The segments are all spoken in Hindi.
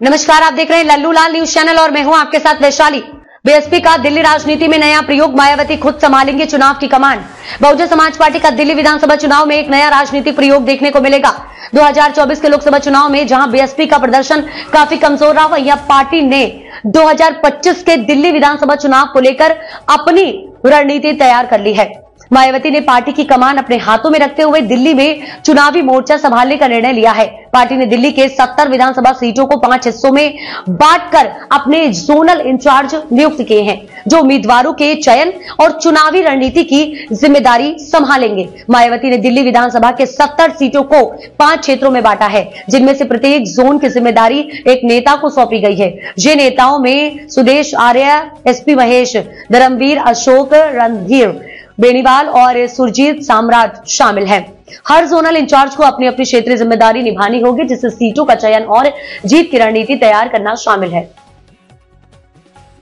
नमस्कार, आप देख रहे हैं लल्लू लाल न्यूज चैनल और मैं हूं आपके साथ वैशाली। बीएसपी का दिल्ली राजनीति में नया प्रयोग, मायावती खुद संभालेंगे चुनाव की कमान। बहुजन समाज पार्टी का दिल्ली विधानसभा चुनाव में एक नया राजनीतिक प्रयोग देखने को मिलेगा। 2024 के लोकसभा चुनाव में जहां बीएसपी का प्रदर्शन काफी कमजोर रहा, वहीं अब पार्टी ने 2025 के दिल्ली विधानसभा चुनाव को लेकर अपनी रणनीति तैयार कर ली है। मायावती ने पार्टी की कमान अपने हाथों में रखते हुए दिल्ली में चुनावी मोर्चा संभालने का निर्णय लिया है। पार्टी ने दिल्ली के 70 विधानसभा सीटों को 5 हिस्सों में बांटकर अपने जोनल इंचार्ज नियुक्त किए हैं, जो उम्मीदवारों के चयन और चुनावी रणनीति की जिम्मेदारी संभालेंगे। मायावती ने दिल्ली विधानसभा के 70 सीटों को 5 क्षेत्रों में बांटा है, जिनमें से प्रत्येक जोन की जिम्मेदारी एक नेता को सौंपी गई है। ये नेताओं में सुदेश आर्य, एसपी महेश, धर्मवीर, अशोक रणधीर बेनीवाल और सुरजीत साम्राट शामिल हैं। हर जोनल इंचार्ज को अपनी अपनी क्षेत्रीय जिम्मेदारी निभानी होगी, जिससे सीटों का चयन और जीत की रणनीति तैयार करना शामिल है।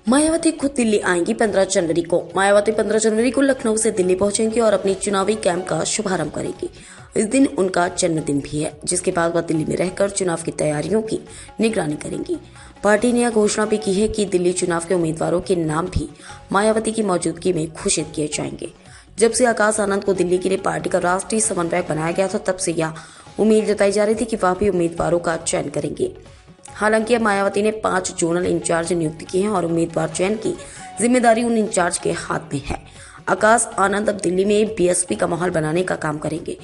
मायावती खुद दिल्ली आएंगी 15 जनवरी को। मायावती 15 जनवरी को लखनऊ से दिल्ली पहुंचेंगी और अपनी चुनावी कैंप का शुभारंभ करेंगी। इस दिन उनका जन्मदिन भी है, जिसके बाद वह दिल्ली में रहकर चुनाव की तैयारियों की निगरानी करेंगी। पार्टी ने यह घोषणा भी की है कि दिल्ली चुनाव के उम्मीदवारों के नाम भी मायावती की मौजूदगी में घोषित किए जाएंगे। जब से आकाश आनंद को दिल्ली के लिए पार्टी का राष्ट्रीय समन्वयक बनाया गया था, तब से यह उम्मीद जताई जा रही थी कि वह भी उम्मीदवारों का चयन करेंगे। हालांकि अब मायावती ने 5 जोनल इंचार्ज नियुक्त किए हैं और उम्मीदवार चयन की जिम्मेदारी उन इंचार्ज के हाथ में है। आकाश आनंद अब दिल्ली में बीएसपी का माहौल बनाने का काम करेंगे।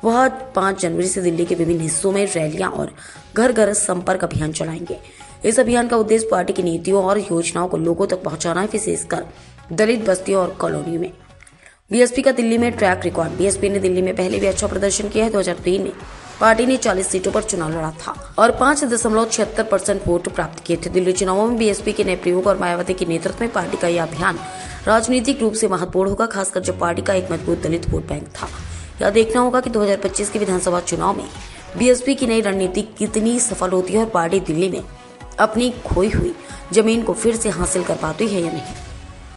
वह 5 जनवरी से दिल्ली के विभिन्न हिस्सों में रैलियां और घर घर संपर्क अभियान चलाएंगे। इस अभियान का उद्देश्य पार्टी की नीतियों और योजनाओं को लोगों तक पहुंचाना है, विशेषकर दलित बस्तियों और कॉलोनियों में। बीएसपी का दिल्ली में ट्रैक रिकॉर्ड। बीएसपी ने दिल्ली में पहले भी अच्छा प्रदर्शन किया है। 2003 में पार्टी ने 40 सीटों पर चुनाव लड़ा था और 5.76% वोट प्राप्त किए थे। दिल्ली चुनावों में बीएसपी के नए प्रयोग और मायावती के नेतृत्व में पार्टी का यह अभियान राजनीतिक रूप से महत्वपूर्ण होगा, खासकर जब पार्टी का एक मजबूत दलित वोट बैंक था। यह देखना होगा कि 2025 के विधानसभा चुनाव में बीएसपी की नई रणनीति कितनी सफल होती है और पार्टी दिल्ली में अपनी खोई हुई जमीन को फिर से हासिल कर पाती है या नहीं।